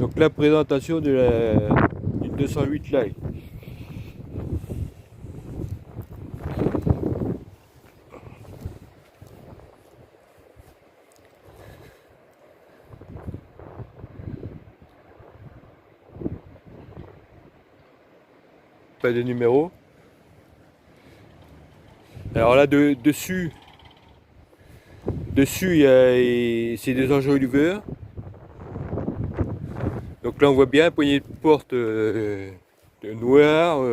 Donc la présentation de du 208 Live. Pas de numéro. Alors là dessus c'est des enjoliveurs. Donc là on voit bien un poignet de porte de noir.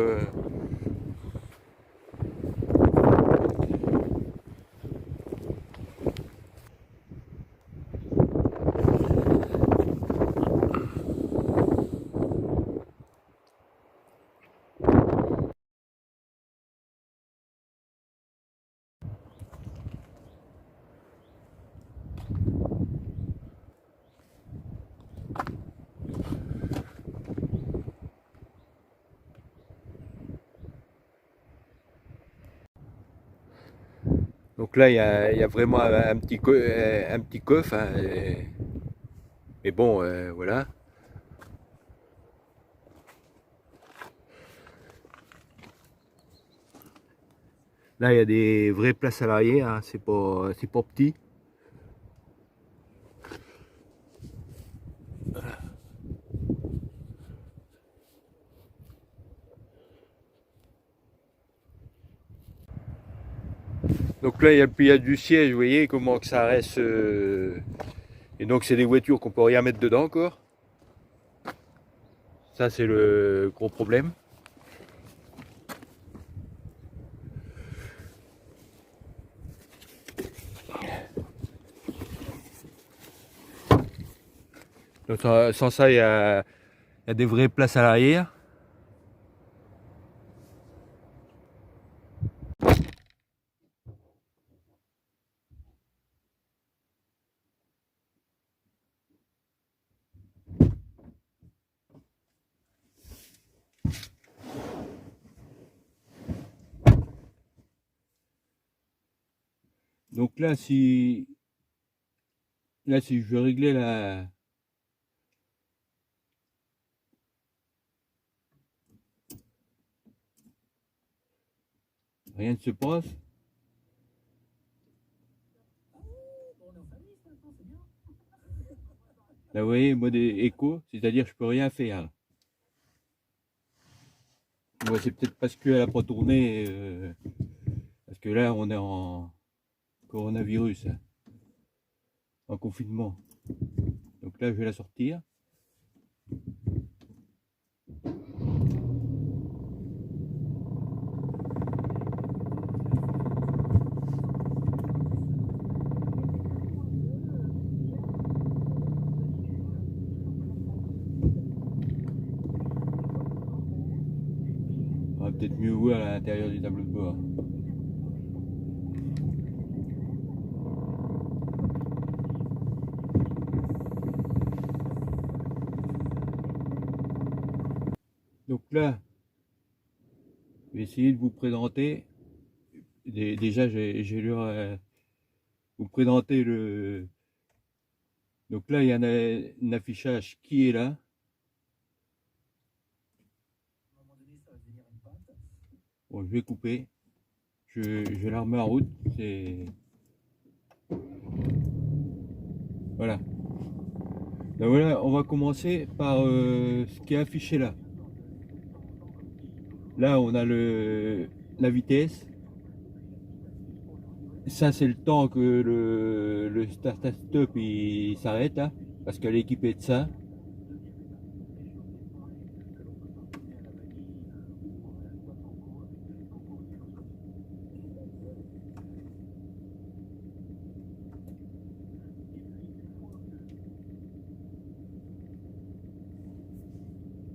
Donc là il y a vraiment un petit coffre. Hein, mais bon, voilà. Là il y a des vraies places à l'arrière, hein, c'est pas petit. Donc là il y a le pliage du siège, vous voyez comment que ça reste. Et donc c'est des voitures qu'on peut rien mettre dedans encore. Ça c'est le gros problème. Donc, sans ça, il y a des vraies places à l'arrière. Donc là si je veux régler rien ne se passe. Là vous voyez, mode écho, c'est-à-dire je peux rien faire. Bon, c'est peut-être parce qu'elle n'a pas tourné, parce que là on est en coronavirus, hein, en confinement. Donc là je vais la sortir. On va peut-être mieux voir à l'intérieur du tableau de bord. Donc là, je vais essayer de vous présenter. Déjà, j'ai vous présenter le. Donc là, il y a un affichage qui est là. Bon, je vais couper. Je la remets en route. Voilà. Donc voilà, on va commencer par ce qui est affiché là. Là, on a la vitesse. Ça, c'est le temps que le start-stop il s'arrête là, parce qu'elle est équipée de ça.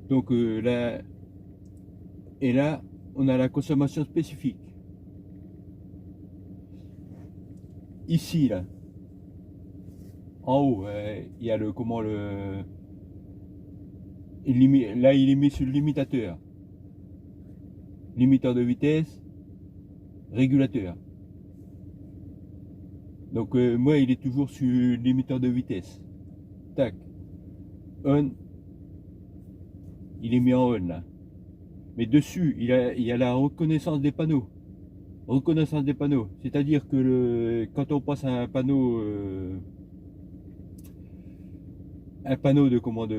Donc là, et là, on a la consommation spécifique. Ici, là, en haut, il y a là, il est mis sur le limitateur. Limiteur de vitesse, régulateur. Donc moi, il est toujours sur le limiteur de vitesse. Tac. On, il est mis en on là. Mais dessus, il y a la reconnaissance des panneaux. Reconnaissance des panneaux. C'est-à-dire que quand on passe à un panneau de commande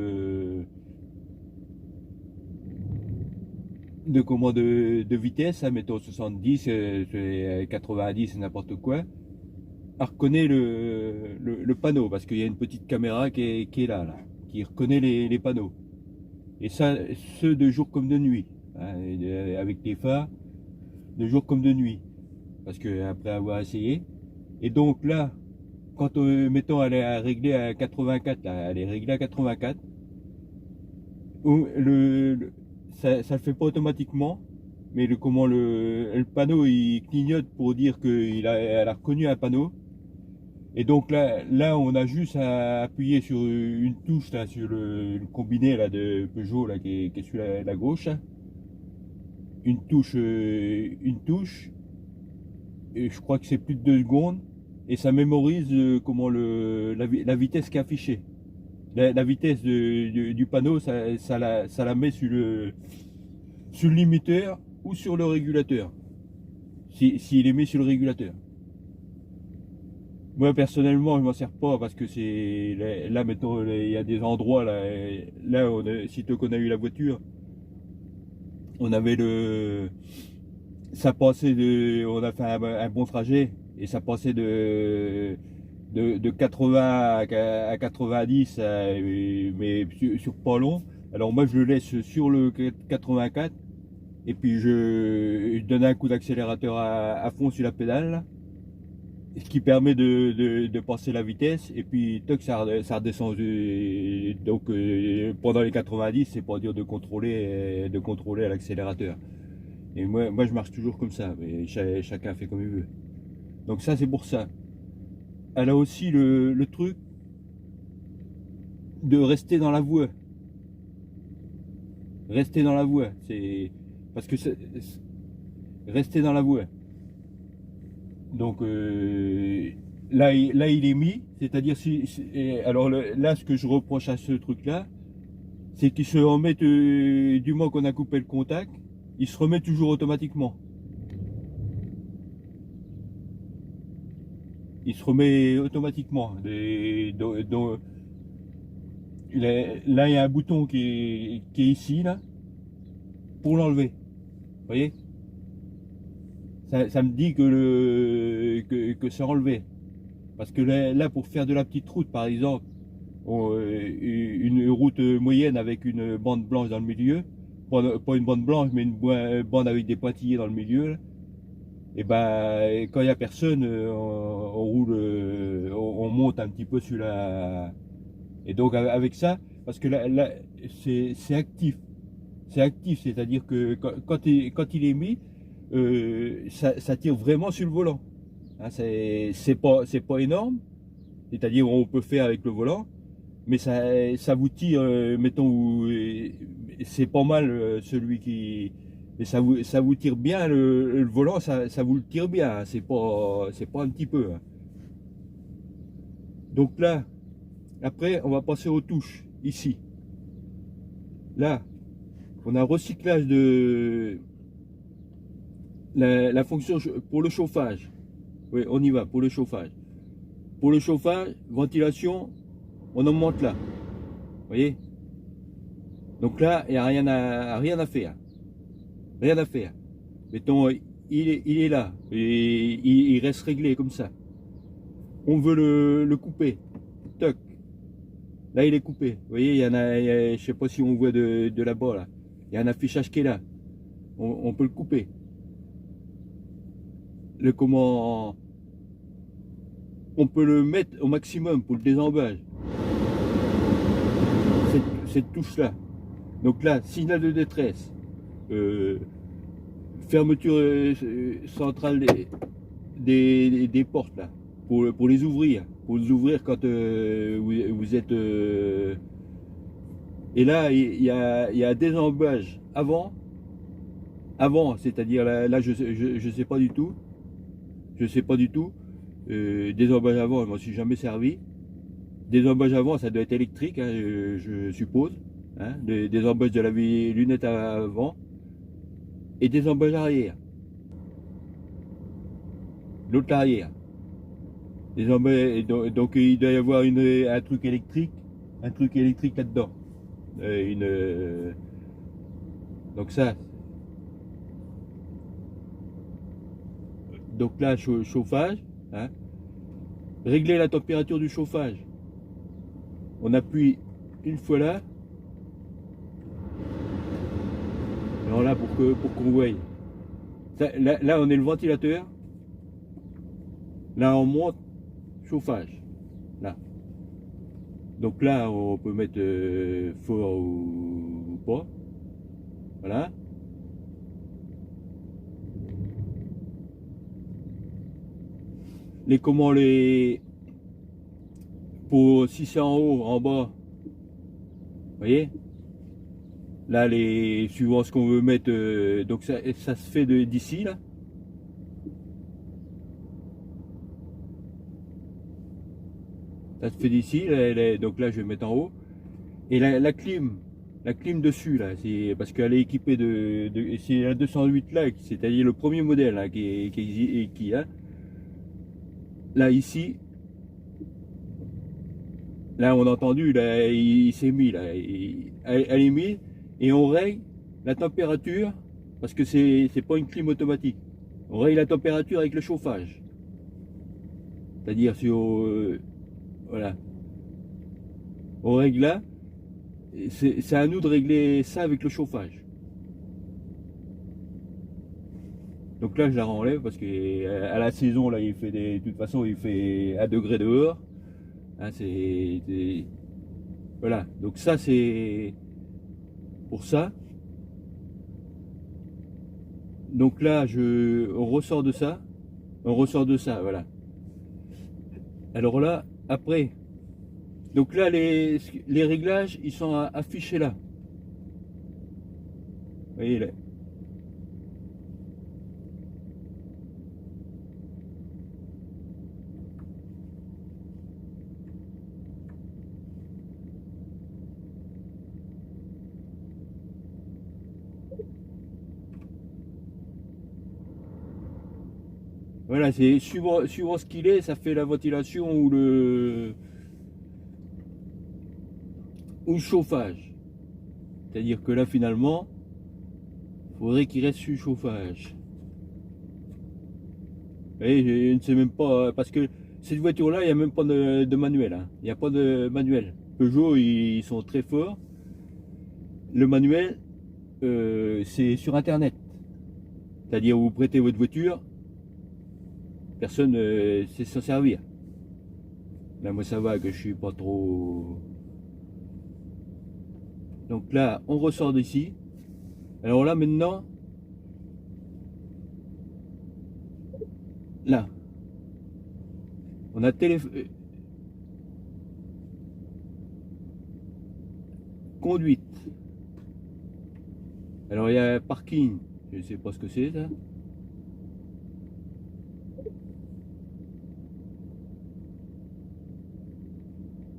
de vitesse, hein, mettons 70, 90, n'importe quoi, elle reconnaît le panneau parce qu'il y a une petite caméra qui est là, qui reconnaît les panneaux. Et ça, ce de jour comme de nuit, hein, avec les phares, de jour comme de nuit, parce que après avoir essayé. Et donc là, quand mettons elle est réglée à 84, là, elle est réglée à 84, ça le fait pas automatiquement, mais le panneau il clignote pour dire elle a reconnu un panneau. Et donc là, on a juste à appuyer sur une touche là, sur le combiné là de Peugeot là, qui est sur la gauche, hein. Une touche, et je crois que c'est plus de 2 secondes, et ça mémorise la vitesse qui est affichée. La vitesse du panneau, ça la met sur le limiteur ou sur le régulateur, s'il est mis sur le régulateur. Moi personnellement je m'en sers pas parce que c'est là mettons il y a des endroits là si tu connais eu la voiture, on avait ça passait on a fait un bon trajet et ça passait de 80 à 90 mais sur pas long. Alors moi je le laisse sur le 84 et puis je donne un coup d'accélérateur à fond sur la pédale, ce qui permet de passer la vitesse, et puis toc, ça redescend. Donc pendant les 90, c'est pas dur de contrôler à l'accélérateur. Et moi je marche toujours comme ça, mais chacun fait comme il veut. Donc ça c'est pour ça. Elle a aussi le truc de rester dans la voie. Rester dans la voie, c'est parce que rester dans la voie. Donc là il est mis, c'est-à-dire alors là ce que je reproche à ce truc là, c'est qu'il se remet du moment qu'on a coupé le contact, il se remet toujours automatiquement. Il se remet automatiquement. Là il y a un bouton qui est ici là pour l'enlever. Vous voyez? Ça me dit que c'est enlevé. Parce que là, pour faire de la petite route, par exemple, une route moyenne avec une bande blanche dans le milieu, pas une bande blanche, mais une bande avec des pointillés dans le milieu, là, et ben quand il n'y a personne, on roule, on monte un petit peu sur la. Et donc avec ça, parce que là c'est actif. C'est actif, c'est-à-dire que quand il est mis, ça tire vraiment sur le volant. Hein, c'est pas énorme, c'est-à-dire on peut faire avec le volant, mais ça vous tire, mettons, c'est pas mal celui qui. Mais ça vous tire bien le volant, ça vous le tire bien, hein, c'est pas un petit peu. Hein. Donc là, après, on va passer aux touches, ici. Là, on a recyclage de la fonction pour le chauffage. Oui, on y va pour le chauffage. Pour le chauffage, ventilation, on en monte là. Vous voyez? Donc là, il n'y a rien à faire. Rien à faire. Mettons, il est là. Et il reste réglé comme ça. On veut le couper. Toc. Là, il est coupé. Vous voyez, il y en a, je ne sais pas si on voit de là-bas là. Il y a un affichage qui est là. On peut le couper. On peut le mettre au maximum pour le désemballage. Cette touche là. Donc là, signal de détresse, fermeture centrale des portes là, pour les ouvrir, quand vous êtes. Et là, il y a un désemballage avant, c'est-à-dire là je sais pas du tout. Je sais pas du tout. Désemballage avant, je m'en suis jamais servi. Désemballage avant, ça doit être électrique, hein, je suppose. hein, des emballages de la lunette avant et des emballages arrière. L'autre arrière. Des emballages, donc il doit y avoir un truc électrique là-dedans. Donc ça. Donc là, chauffage. Hein, régler la température du chauffage. On appuie une fois là. Alors là, pour qu'on voie. Là, on est le ventilateur. Là, on monte chauffage. Là. Donc là, on peut mettre fort ou pas. Voilà. Comment pour si c'est en haut, en bas. Vous voyez? Là, suivant ce qu'on veut mettre, donc ça se fait d'ici, là. Ça se fait d'ici, donc là, je vais mettre en haut. Et la clim dessus, là, c'est parce qu'elle est équipée c'est la 208 là, c'est-à-dire le premier modèle hein, qui a. Là, ici, là, on a entendu, là, il s'est mis, là, elle est mise, et on règle la température, parce que c'est pas une clim automatique. On règle la température avec le chauffage. C'est-à-dire, voilà. On règle là, c'est à nous de régler ça avec le chauffage. Donc là, je la renlève parce qu'à la saison, là, de toute façon, il fait 1 degré dehors. Hein, voilà. Donc ça, c'est pour ça. Donc là, on ressort de ça. On ressort de ça, voilà. Alors là, après, donc là, les réglages, ils sont affichés là. Vous voyez là. Voilà, c'est suivant ce qu'il est, ça fait la ventilation ou le chauffage. C'est-à-dire que là, finalement, il faudrait qu'il reste sur chauffage. Et je ne sais même pas, parce que cette voiture-là, il n'y a même pas de manuel. Hein. Il n'y a pas de manuel. Peugeot, ils sont très forts. Le manuel, c'est sur Internet. C'est-à-dire, vous prêtez votre voiture, personne ne sait s'en servir. Là, moi, ça va que je suis pas trop... Donc là, on ressort d'ici. Alors là, maintenant, là, on a conduite. Alors il y a parking, je ne sais pas ce que c'est ça.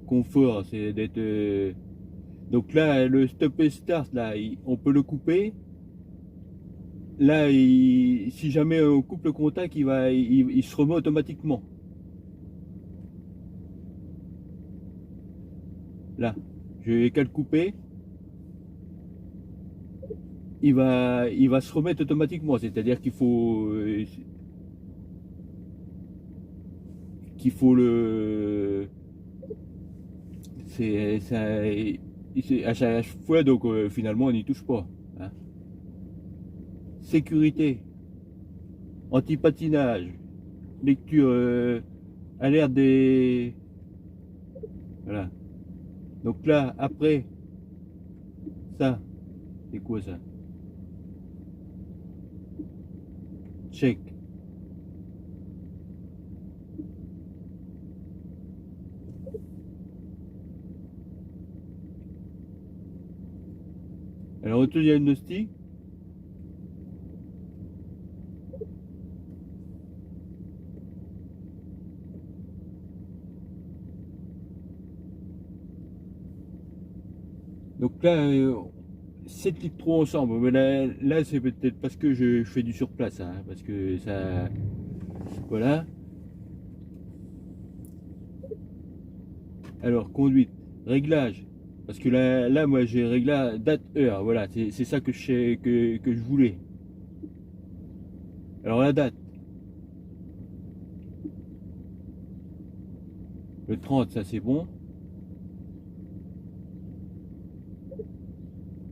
Confort, c'est d'être... Donc là, le stop et start, là, on peut le couper. Là, si jamais on coupe le contact, il se remet automatiquement. Là, je vais qu'à le couper. Il va se remettre automatiquement. C'est-à-dire qu'il faut le... C'est à chaque fois, donc finalement, on n'y touche pas. Hein. Sécurité, anti-patinage, lecture, alerte des... Voilà. Donc là, après, ça, c'est quoi ça? Check. Alors, auto-diagnostic. Donc là, 7 litres trop ensemble. Mais là c'est peut-être parce que je fais du surplace, hein, parce que ça... Voilà. Alors, conduite, réglage. Parce que là moi, j'ai réglé date, heure. Voilà, c'est ça que je voulais. Alors, la date. Le 30, ça c'est bon.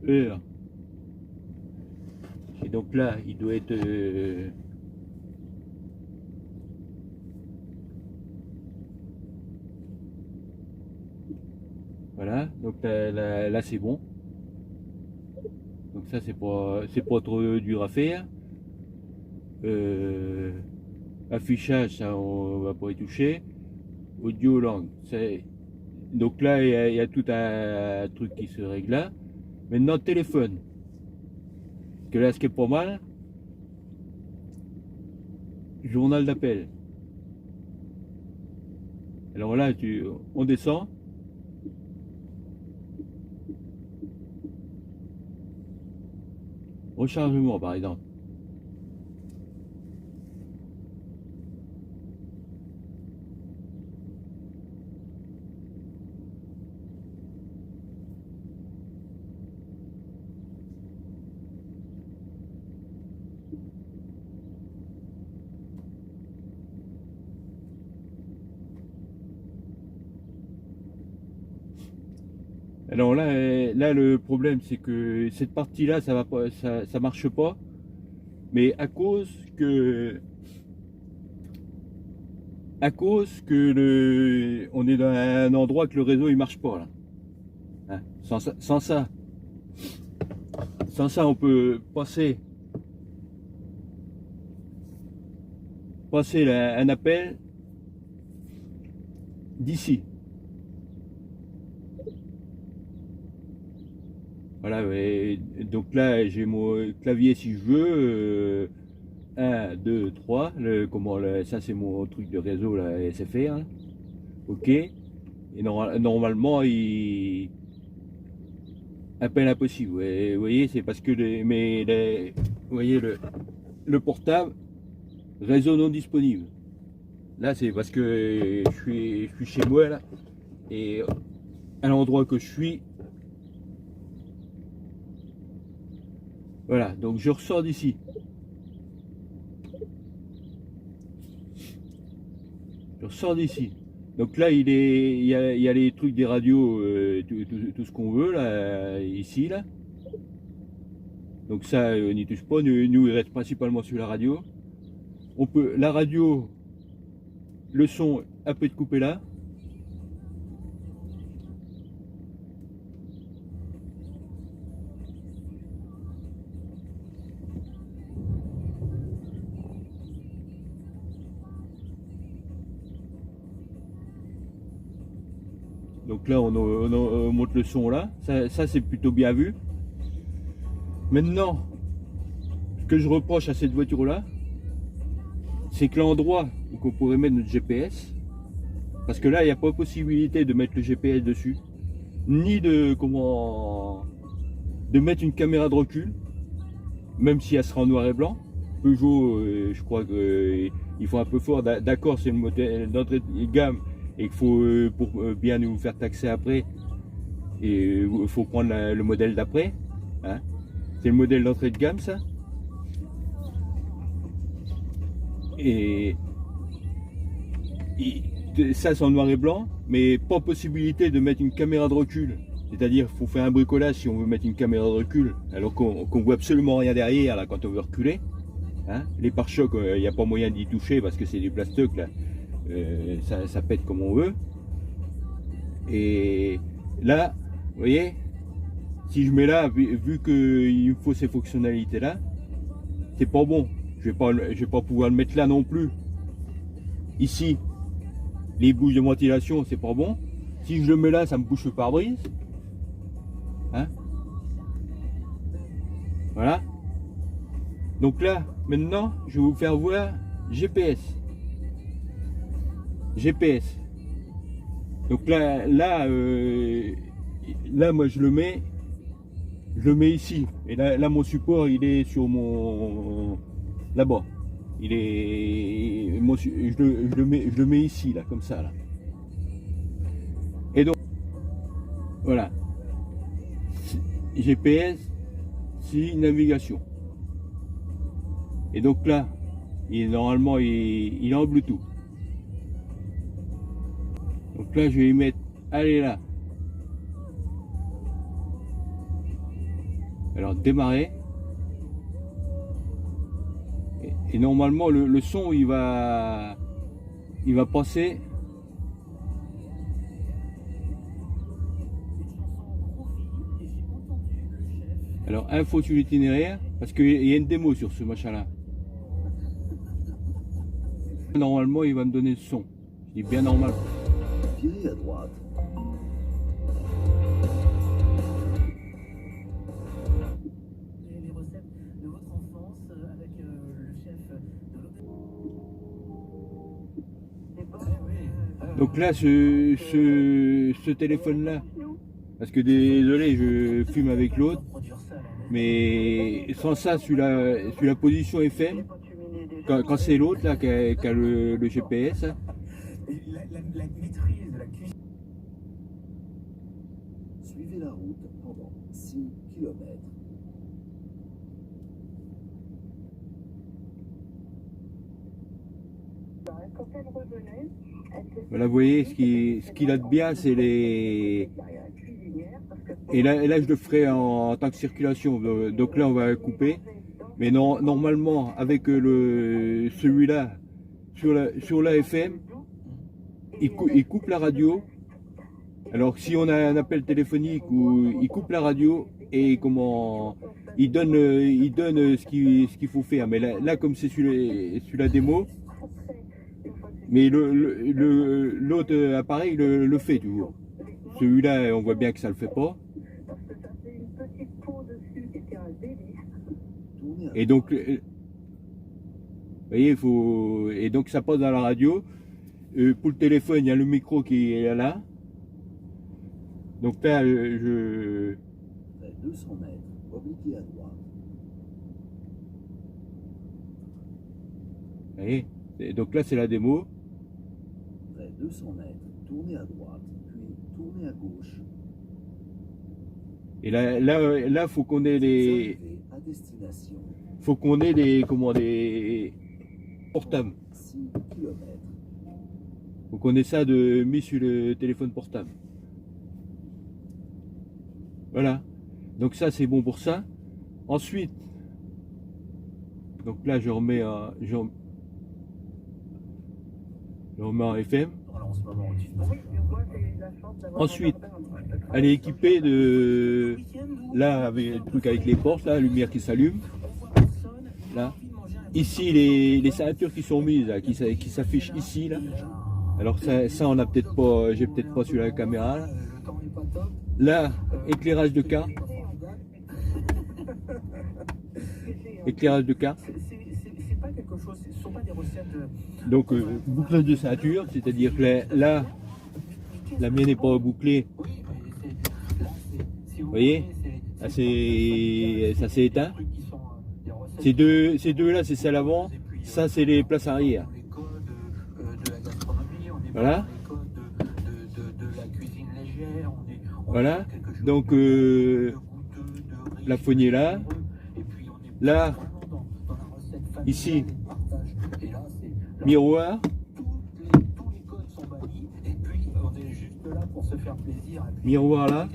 Heure. Et donc là, il doit être... voilà, donc là c'est bon. Donc ça c'est pas trop dur à faire. Affichage, ça on va pas y toucher. Audio langue, donc là il y a tout un truc qui se règle là. Maintenant téléphone. Que là ce qui est pas mal. Journal d'appel. Alors là on descend. Rechargement par exemple. Alors là le problème c'est que cette partie là ça va pas, ça marche pas, mais à cause que on est dans un endroit que le réseau il marche pas là. Hein, sans ça on peut passer un appel d'ici. Voilà, donc là j'ai mon clavier si je veux. 1, 2, 3, ça c'est mon truc de réseau là, SFR. Là. Ok. Et normalement il appel impossible. Vous voyez, c'est parce que vous voyez le portable, réseau non disponible. Là c'est parce que je suis chez moi là. Et à l'endroit que je suis. Voilà, donc je ressors d'ici. Je ressors d'ici. Donc là, il y a les trucs des radios, tout ce qu'on veut, là, ici, là. Donc ça, on n'y touche pas. Nous, il reste principalement sur la radio. La radio, le son, un peu de couper là. Donc là, on monte le son là. Ça c'est plutôt bien vu. Maintenant, ce que je reproche à cette voiture-là, c'est que l'endroit où on pourrait mettre notre GPS, parce que là, il n'y a pas possibilité de mettre le GPS dessus, ni de mettre une caméra de recul, même si elle sera en noir et blanc. Peugeot, je crois qu'ils font un peu fort. D'accord, c'est le modèle d'entrée de gamme et qu'il faut, pour bien nous faire taxer après, et il faut prendre le modèle d'après. Hein. C'est le modèle d'entrée de gamme, ça. Et ça, c'est en noir et blanc, mais pas possibilité de mettre une caméra de recul. C'est-à-dire qu'il faut faire un bricolage si on veut mettre une caméra de recul, alors qu'on voit absolument rien derrière là, quand on veut reculer. Hein. Les pare-chocs, il n'y a pas moyen d'y toucher parce que c'est du plastoc là. Ça pète comme on veut. Et là, vous voyez, si je mets là, vu qu'il me faut ces fonctionnalités là, c'est pas bon. Je vais pas pouvoir le mettre là non plus. Ici, les bouches de ventilation, c'est pas bon. Si je le mets là, ça me bouche le pare-brise. Hein. Voilà. Donc là, maintenant, je vais vous faire voir GPS. Donc là, moi je le mets le mets ici. Et là, mon support, il est sur mon... Là-bas. Il est... je le mets ici, là, comme ça, là. Et donc, voilà. GPS, c'est navigation. Et donc là, normalement, il est en Bluetooth. Donc là, je vais y mettre, allez là. Alors, démarrer. Et normalement, le son, il va passer. Alors, info sur l'itinéraire, parce qu'il y a une démo sur ce machin-là. Normalement, il va me donner le son. Je dis bien normal. Virez à droite. Les recettes de votre enfance avec le chef de Donc là, ce téléphone-là, parce que désolé, je fume avec l'autre, mais sans ça, sur la position FM, quand c'est l'autre là qui a le GPS, la maîtrise de la cuisine. Suivez la route pendant 6 km. Quand elle revenait, voilà, vous voyez, ce qu'il a de bien, c'est les... Et là, je le ferai en tant que circulation. Donc là, on va couper. Mais non, normalement, avec celui-là, sur la FM, il coupe la radio. Alors, si on a un appel téléphonique, il coupe la radio et il donne ce qu'il faut faire. Mais là comme c'est sur la démo, mais l'autre appareil le fait toujours. Celui-là, on voit bien que ça le fait pas. Et donc, vous voyez, et donc ça passe dans la radio. Pour le téléphone, il y a le micro qui est là. Donc là, Après 200 mètres, obliquez à droite. Vous voyez, donc là, c'est la démo. Après 200 mètres, tournez à droite, puis tournez à gauche. Et là, faut qu'on ait les... À destination. Faut qu'on ait des portables. 6 km. Faut qu'on ait ça mis sur le téléphone portable. Voilà. Donc ça, c'est bon pour ça. Ensuite, donc là, je remets en FM. Ensuite, elle est équipée de... Là, avec le truc avec les portes, là, la lumière qui s'allume. Là. Ici, les ceintures qui sont mises, là, qui s'affichent ici, là. Alors ça on a peut-être pas, j'ai peut-être pas sur la caméra. Là, éclairage de carte. Éclairage de carte. C'est pas quelque chose, ce sont pas des recettes. Donc bouclage de ceinture, c'est-à-dire que là, la mienne n'est pas bouclée. Vous voyez, là, ça s'est éteint. Ces deux là, c'est celle avant. Ça, c'est les places arrière. Voilà. Voilà. Donc la poignée là. Là, ici, miroir. Miroir là.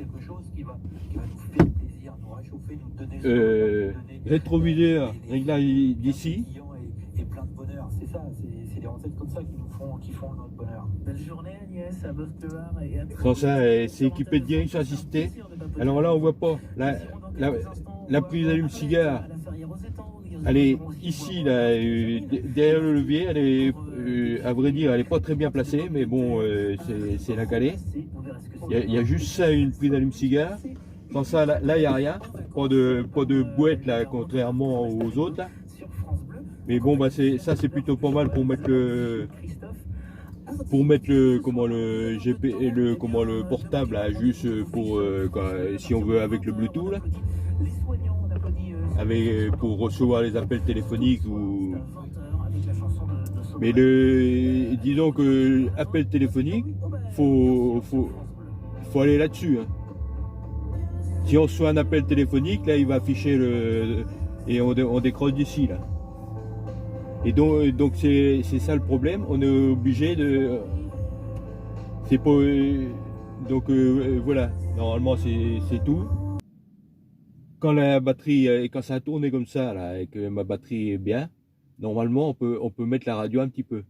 Rétroviseur, réglage d'ici. Et plein de bonheur, c'est ça, c'est des recettes comme ça qui font notre bonheur. Belle journée Agnès, à Bosclevar et à... Quand ça, c'est équipé de direction assistée. Alors là, on voit pas. La prise d'allume-cigare, elle est ici, là, derrière le levier. Elle est, à vrai dire, elle est pas très bien placée, mais bon, c'est la calée. Il y a juste ça, une prise d'allume-cigare. Sans ça, là, il n'y a rien. Pas de boîte, là, contrairement aux autres, là. Mais bon, bah, ça, c'est plutôt pas mal pour mettre le GP, le portable, là, juste pour, si on veut, avec le Bluetooth, là. Les soignants, on applaudit. pour recevoir les appels téléphoniques ou. C'est un 20h avec la chanson de Sommel. Mais disons que appel téléphonique, faut aller là-dessus. Hein. Si on reçoit un appel téléphonique, là, il va afficher et on décroche d'ici là. Et donc c'est ça le problème. On est obligé de. C'est pas. Donc voilà. Normalement c'est tout. Quand la batterie, quand ça a tourné comme ça là, et que ma batterie est bien, normalement on peut mettre la radio un petit peu.